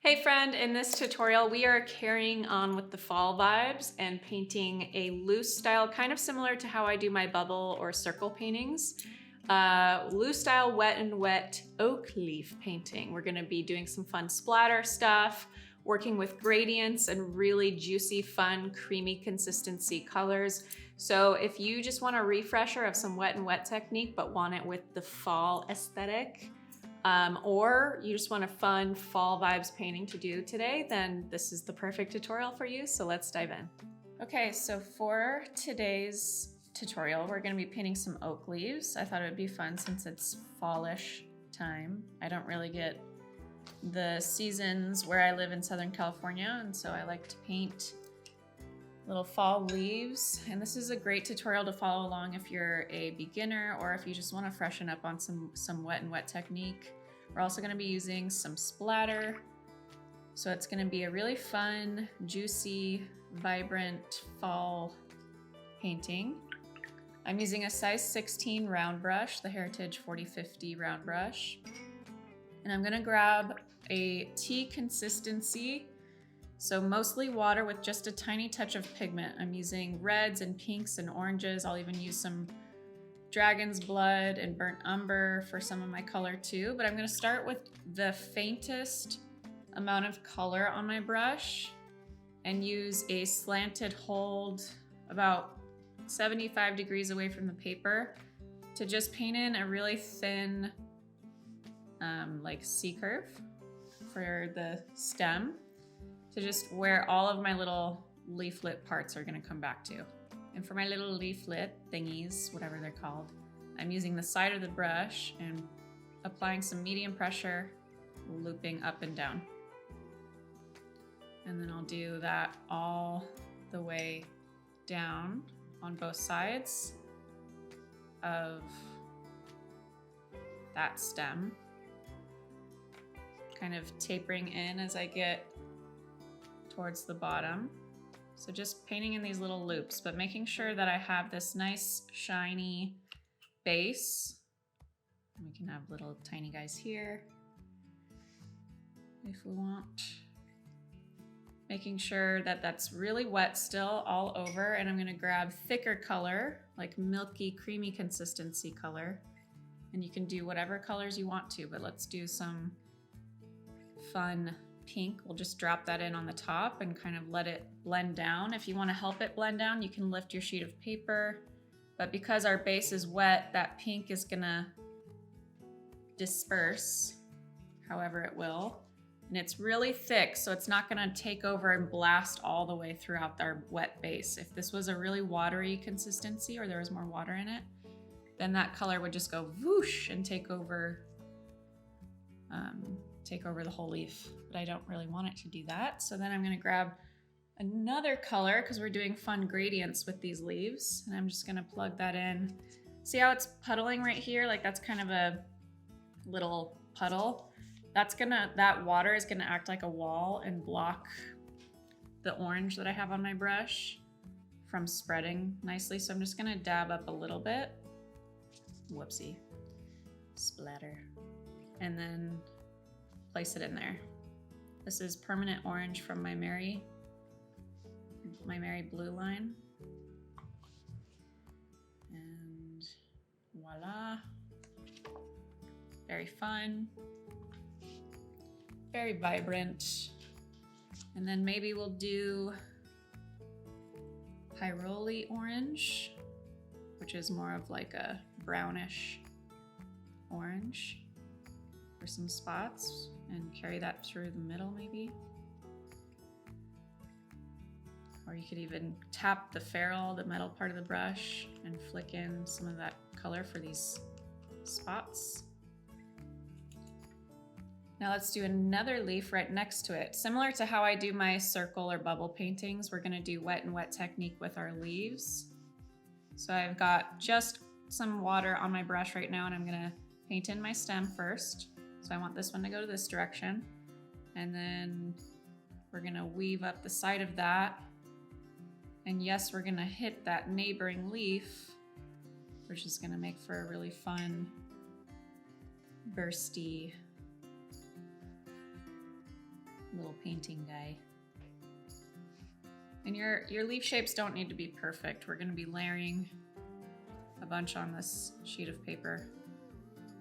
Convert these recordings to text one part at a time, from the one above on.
Hey friend, in this tutorial we are carrying on with the fall vibes and painting a loose style, kind of similar to how I do my bubble or circle paintings. Loose style wet and wet oak leaf painting. We're gonna be doing some fun splatter stuff, working with gradients and really juicy, fun, creamy consistency colors. So if you just want a refresher of some wet and wet technique but want it with the fall aesthetic, or you just want a fun fall vibes painting to do today, then this is the perfect tutorial for you, so let's dive in. Okay, so for today's tutorial, we're gonna be painting some oak leaves. I thought it would be fun since it's fallish time. I don't really get the seasons where I live in Southern California, and so I like to paint little fall leaves. And this is a great tutorial to follow along if you're a beginner or if you just want to freshen up on some wet and wet technique. We're also going to be using some splatter. So it's going to be a really fun, juicy, vibrant fall painting. I'm using a size 16 round brush, the Heritage 4050 round brush. And I'm going to grab a tea consistency, so mostly water with just a tiny touch of pigment. I'm using reds and pinks and oranges. I'll even use some dragon's blood and burnt umber for some of my color too. But I'm gonna start with the faintest amount of color on my brush and use a slanted hold about 75 degrees away from the paper to just paint in a really thin like C-curve for the stem, to just where all of my little leaflet parts are gonna come back to. And for my little leaflet thingies, whatever they're called, I'm using the side of the brush and applying some medium pressure, looping up and down. And then I'll do that all the way down on both sides of that stem, kind of tapering in as I get towards the bottom. So just painting in these little loops, but making sure that I have this nice shiny base. We can have little tiny guys here if we want. Making sure that that's really wet still all over, and I'm gonna grab thicker color, like milky, creamy consistency color. And you can do whatever colors you want to, but let's do some fun pink. We'll just drop that in on the top and kind of let it blend down. If you want to help it blend down, you can lift your sheet of paper, but because our base is wet, that pink is gonna disperse however it will. And it's really thick, so it's not gonna take over and blast all the way throughout our wet base. If this was a really watery consistency or there was more water in it, then that color would just go whoosh and take over the whole leaf, but I don't really want it to do that. So then I'm gonna grab another color because we're doing fun gradients with these leaves, and I'm just gonna plug that in. See how it's puddling right here? Like that's kind of a little puddle. That water is gonna act like a wall and block the orange that I have on my brush from spreading nicely. So I'm just gonna dab up a little bit. Whoopsie, splatter. And then place it in there. This is permanent orange from my Merry blue line. And voila. Very fun, very vibrant. And then maybe we'll do Pyroli orange, which is more of like a brownish orange, for some spots, and carry that through the middle maybe. Or you could even tap the ferrule, the metal part of the brush, and flick in some of that color for these spots. Now let's do another leaf right next to it. Similar to how I do my circle or bubble paintings, we're gonna do wet and wet technique with our leaves. So I've got just some water on my brush right now, and I'm gonna paint in my stem first. So I want this one to go to this direction. And then we're gonna weave up the side of that. And yes, we're gonna hit that neighboring leaf, which is gonna make for a really fun, bursty little painting guy. And your leaf shapes don't need to be perfect. We're gonna be layering a bunch on this sheet of paper.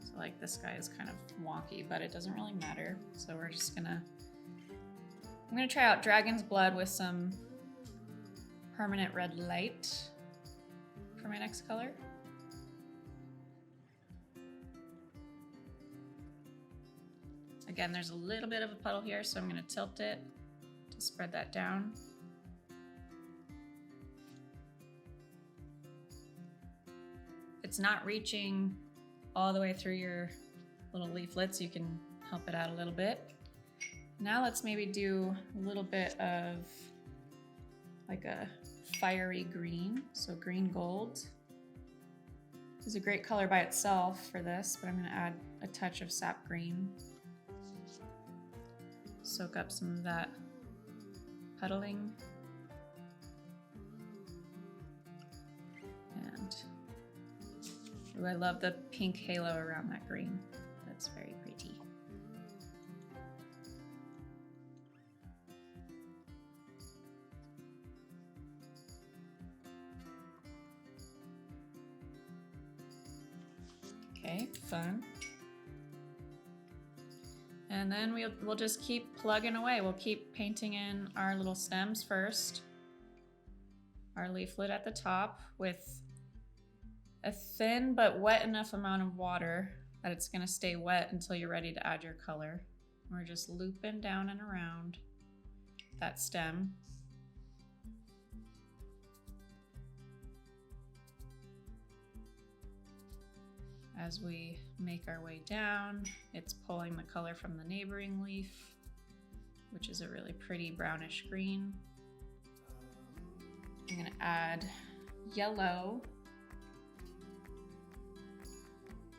So like this guy is kind of wonky, but it doesn't really matter. So we're just gonna, I'm gonna try out Dragon's Blood with some permanent red light for my next color. Again, there's a little bit of a puddle here, so I'm gonna tilt it to spread that down. It's not reaching all the way through your little leaflets. You can help it out a little bit. Now let's maybe do a little bit of like a fiery green. So green gold is a great color by itself for this, but I'm gonna add a touch of sap green. Soak up some of that puddling. And ooh, I love the pink halo around that green. That's very pretty. Okay, fun. And then we'll just keep plugging away. We'll keep painting in our little stems first. Our leaflet at the top with a thin but wet enough amount of water that it's gonna stay wet until you're ready to add your color. We're just looping down and around that stem. As we make our way down, it's pulling the color from the neighboring leaf, which is a really pretty brownish green. I'm gonna add yellow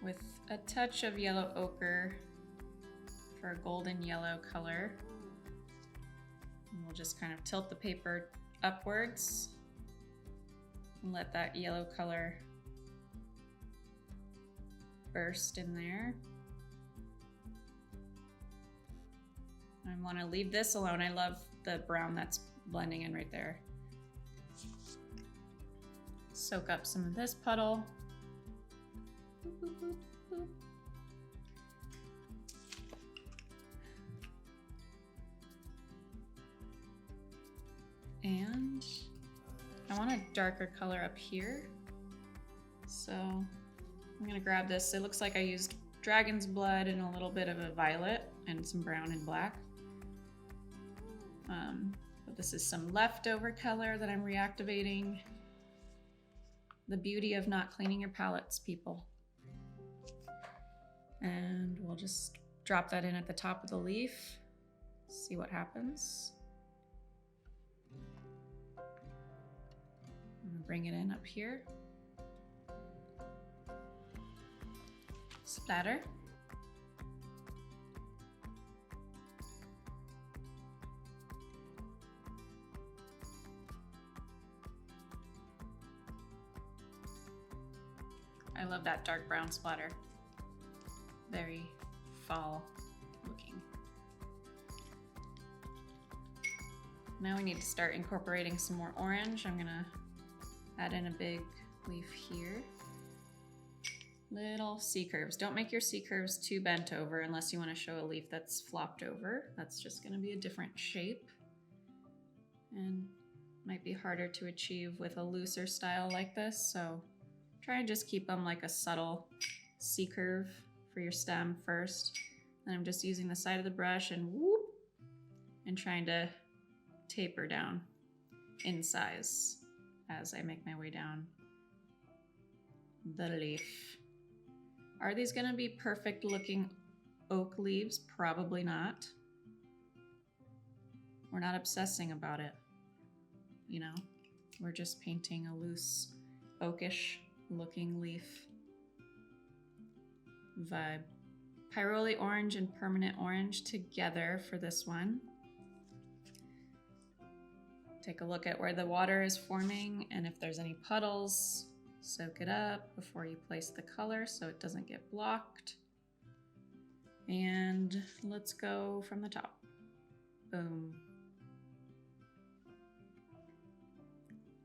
with a touch of yellow ochre for a golden yellow color. And we'll just kind of tilt the paper upwards and let that yellow color burst in there. I want to leave this alone. I love the brown that's blending in right there. Soak up some of this puddle. Boop, boop, boop, boop. And I want a darker color up here. So I'm gonna grab this. It looks like I used Dragon's Blood and a little bit of a violet and some brown and black. But this is some leftover color that I'm reactivating. The beauty of not cleaning your palettes, people. And we'll just drop that in at the top of the leaf. See what happens. I'm gonna bring it in up here. Splatter. I love that dark brown splatter. Very fall looking. Now we need to start incorporating some more orange. I'm gonna add in a big leaf here. Little C curves. Don't make your C curves too bent over unless you want to show a leaf that's flopped over. That's just going to be a different shape and might be harder to achieve with a looser style like this. So try and just keep them like a subtle C curve for your stem first. Then I'm just using the side of the brush and whoop and trying to taper down in size as I make my way down the leaf. Are these gonna be perfect looking oak leaves? Probably not. We're not obsessing about it, you know? We're just painting a loose, oakish looking leaf vibe. Pyroli orange and permanent orange together for this one. Take a look at where the water is forming and if there's any puddles. Soak it up before you place the color so it doesn't get blocked. And let's go from the top. Boom.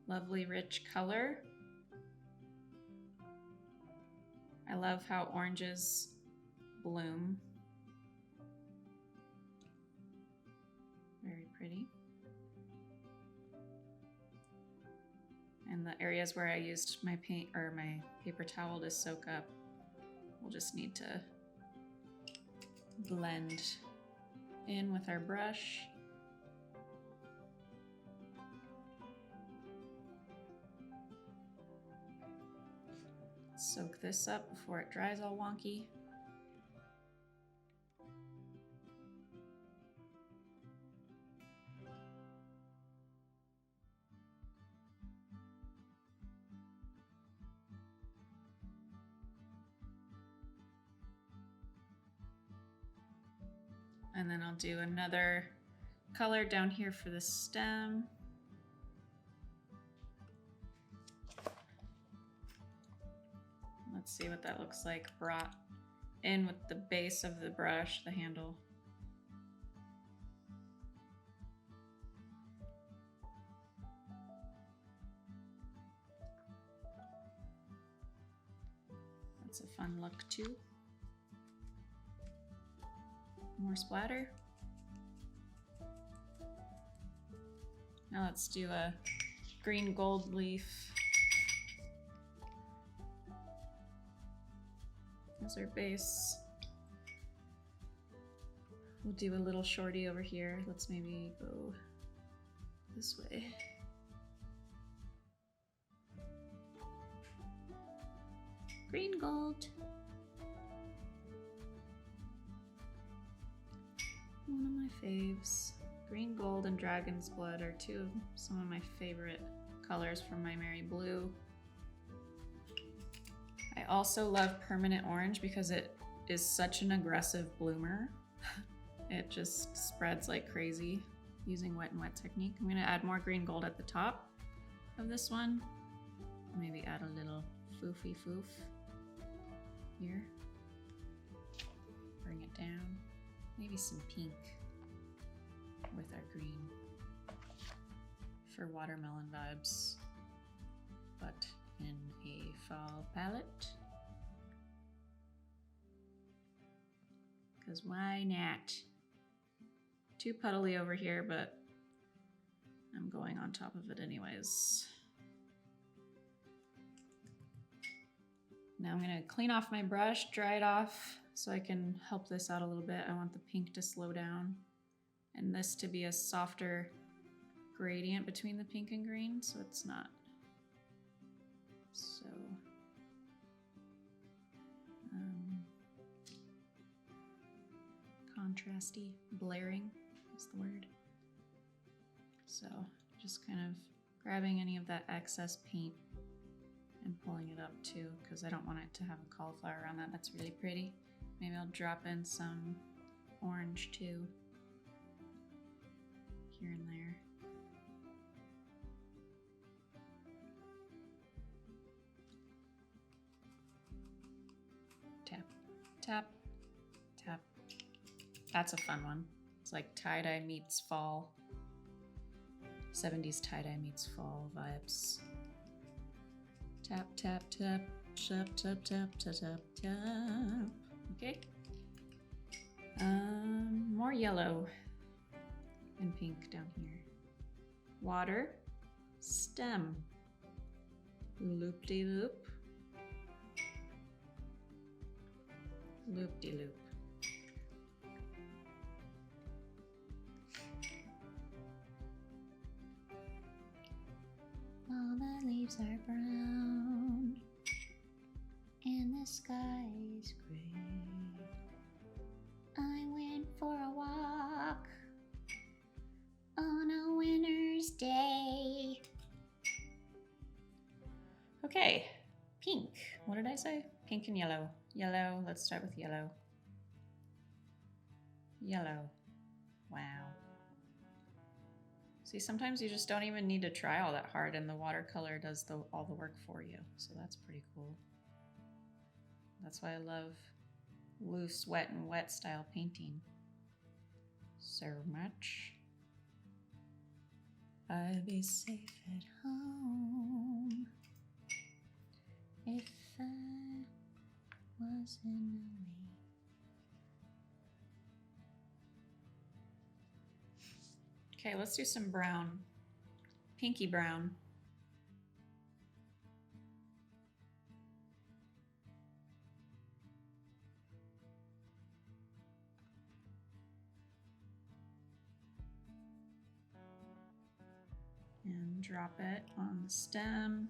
Lovely rich color. I love how oranges bloom. Very pretty. And the areas where I used my paint or my paper towel to soak up, we'll just need to blend in with our brush. Soak this up before it dries all wonky. And then I'll do another color down here for the stem. Let's see what that looks like brought in with the base of the brush, the handle. That's a fun look too. More splatter. Now let's do a green gold leaf as our base. We'll do a little shorty over here. Let's maybe go this way. Green gold. One of my faves. Green gold and dragon's blood are some of my favorite colors from my Merry Blue. I also love permanent orange because it is such an aggressive bloomer. It just spreads like crazy using wet and wet technique. I'm gonna add more green gold at the top of this one. Maybe add a little foofy foof here. Bring it down. Maybe some pink with our green for watermelon vibes, but in a fall palette. Because why not? Too puddly over here, but I'm going on top of it anyways. Now I'm gonna clean off my brush, dry it off so I can help this out a little bit. I want the pink to slow down and this to be a softer gradient between the pink and green, so it's not so contrasty. Blaring is the word. So just kind of grabbing any of that excess paint and pulling it up too, because I don't want it to have a cauliflower around that. That's really pretty. Maybe I'll drop in some orange too, here and there. Tap, tap, tap. That's a fun one. It's like tie-dye meets fall. 70s tie-dye meets fall vibes. Tap, tap, tap, tap, tap, tap, tap, tap, tap. Okay. More yellow and pink down here. Water, stem, loop-de-loop, loop-de-loop. All the leaves are brown and the sky is gray. I went for a walk on a winter's day. Okay, pink. What did I say? Pink and yellow. Yellow, let's start with yellow. Yellow. Wow. See, sometimes you just don't even need to try all that hard and the watercolor does all the work for you. So that's pretty cool. That's why I love loose, wet, and wet style painting so much. I'd be safe at home if I wasn't away. Okay, let's do some brown. Pinky brown. And drop it on the stem.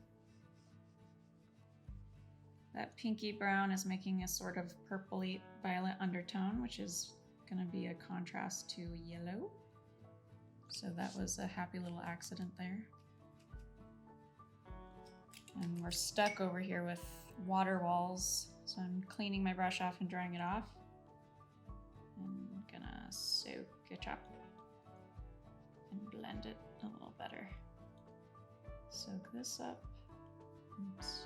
That pinky brown is making a sort of purpley violet undertone, which is going to be a contrast to yellow. So that was a happy little accident there. And we're stuck over here with water walls. So I'm cleaning my brush off and drying it off. I'm gonna soak it up and blend it a little better. Soak this up. Oops.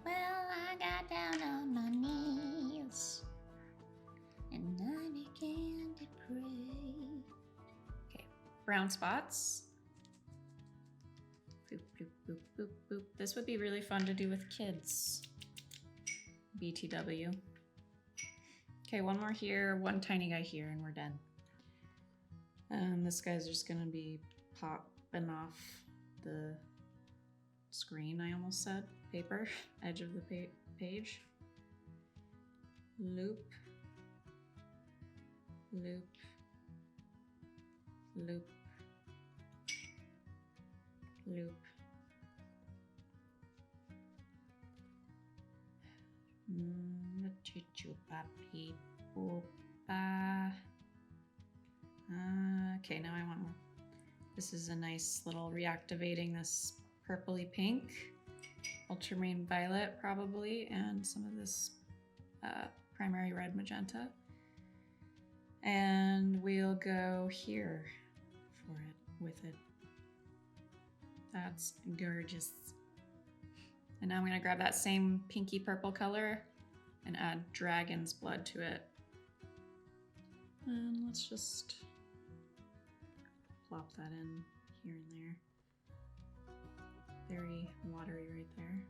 Well, I got down on my knees and I began to pray. Okay, brown spots. Boop, boop, boop, boop, boop. This would be really fun to do with kids. BTW. Okay, one more here, one tiny guy here, and we're done. And this guy's just gonna be popping off the screen, I almost said. Paper, edge of the page. Loop. Loop. Loop. Loop. Okay, now I want more. This is a nice little reactivating this purpley pink, ultramarine violet probably, and some of this primary red magenta. And we'll go here for it, with it. That's gorgeous. And now I'm gonna grab that same pinky purple color and add dragon's blood to it. And let's just plop that in here and there. Very watery right there.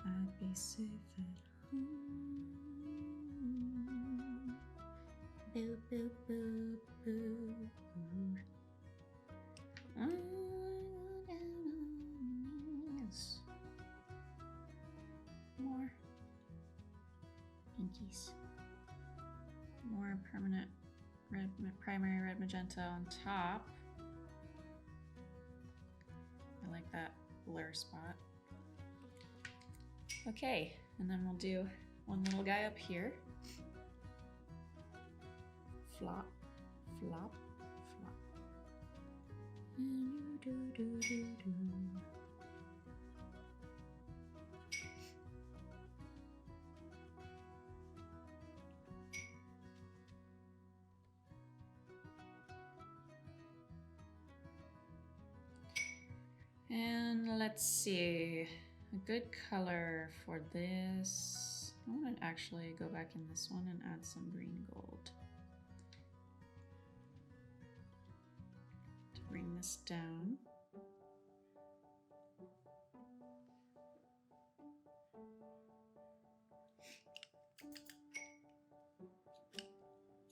I'd be safe at home. Boo, boo, boo, boo, boo. More pinkies. More permanent red, primary red magenta on top. I like that blur spot. Okay, and then we'll do one little guy up here. Flop, flop, flop. And do, do, do, do. And let's see, a good color for this. I want to actually go back in this one and add some green gold to bring this down.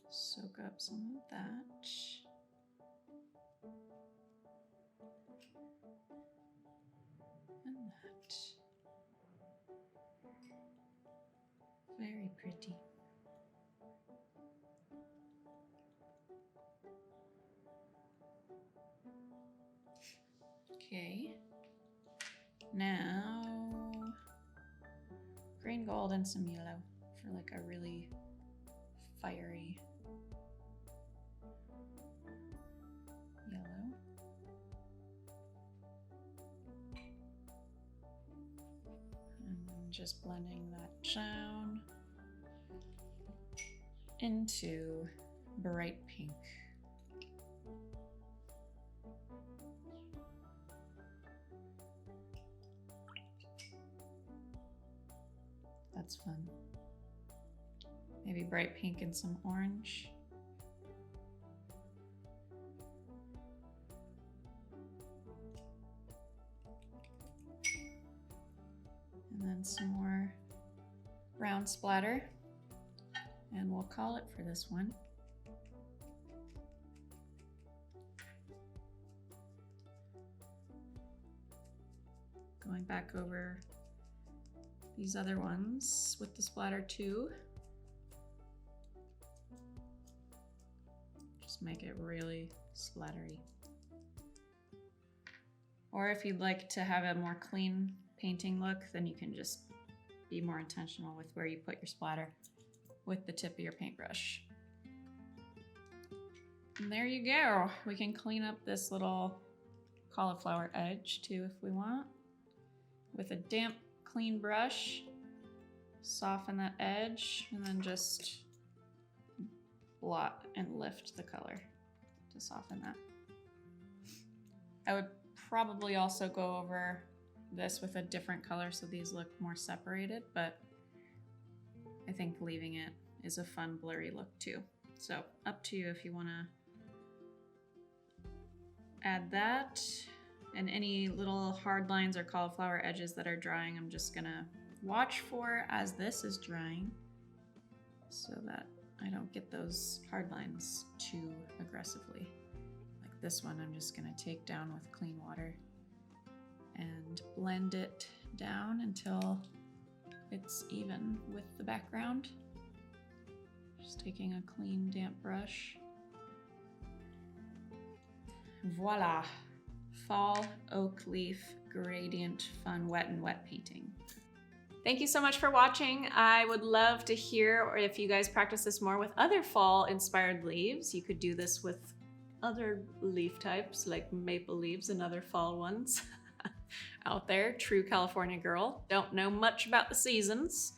Soak up some of that. Very pretty. Okay. Now, green, gold, and some yellow for like a really fiery yellow. And then just blending that down into bright pink. that's fun. Maybe bright pink and some orange. And then some more brown splatter. And we'll call it for this one. Going back over these other ones with the splatter too. Just make it really splattery. Or if you'd like to have a more clean painting look, then you can just be more intentional with where you put your splatter with the tip of your paintbrush. And there you go. We can clean up this little cauliflower edge too if we want. With a damp, clean brush, soften that edge, and then just blot and lift the color to soften that. I would probably also go over this with a different color so these look more separated, but I think leaving it is a fun blurry look too. So up to you if you want to add that. And any little hard lines or cauliflower edges that are drying, I'm just gonna watch for as this is drying so that I don't get those hard lines too aggressively. Like this one, I'm just gonna take down with clean water and blend it down until it's even with the background. Just taking a clean, damp brush. Voila. Fall oak leaf gradient fun wet and wet painting. Thank you so much for watching. I would love to hear, or if you guys practice this more with other fall inspired leaves. You could do this with other leaf types like maple leaves and other fall ones out there. True California girl. Don't know much about the seasons.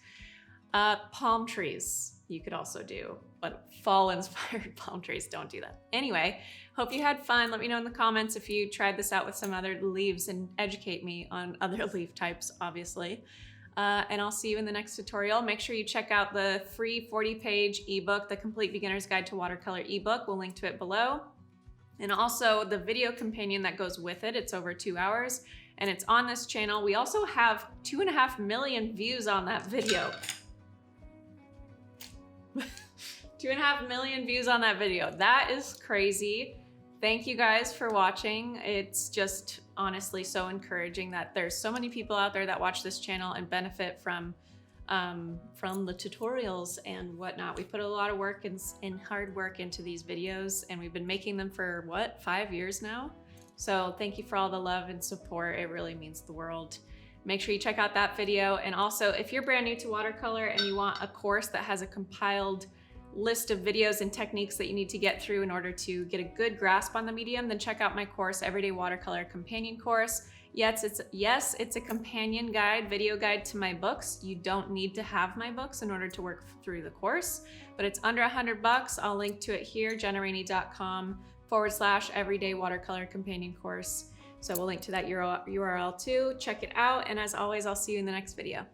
Palm trees you could also do, but fall inspired palm trees, don't do that. Anyway, hope you had fun. Let me know in the comments if you tried this out with some other leaves and educate me on other leaf types, obviously. And I'll see you in the next tutorial. Make sure you check out the free 40-page ebook, The Complete Beginner's Guide to Watercolor ebook. We'll link to it below. And also the video companion that goes with it. It's over 2 hours and it's on this channel. We also have 2.5 million views on that video. 2.5 million views on that video. That is crazy. Thank you guys for watching. It's just honestly so encouraging that there's so many people out there that watch this channel and benefit from the tutorials and whatnot. We put a lot of work and hard work into these videos, and we've been making them for what, 5 years now? So thank you for all the love and support. It really means the world. Make sure you check out that video. And also, if you're brand new to watercolor and you want a course that has a compiled list of videos and techniques that you need to get through in order to get a good grasp on the medium, then check out my course, Everyday Watercolor Companion Course. Yes, it's a companion guide, video guide to my books. You don't need to have my books in order to work through the course, but it's under $100. I'll link to it here, jennarainey.com/Everyday Watercolor Companion Course. So we'll link to that URL too. Check it out. And as always, I'll see you in the next video.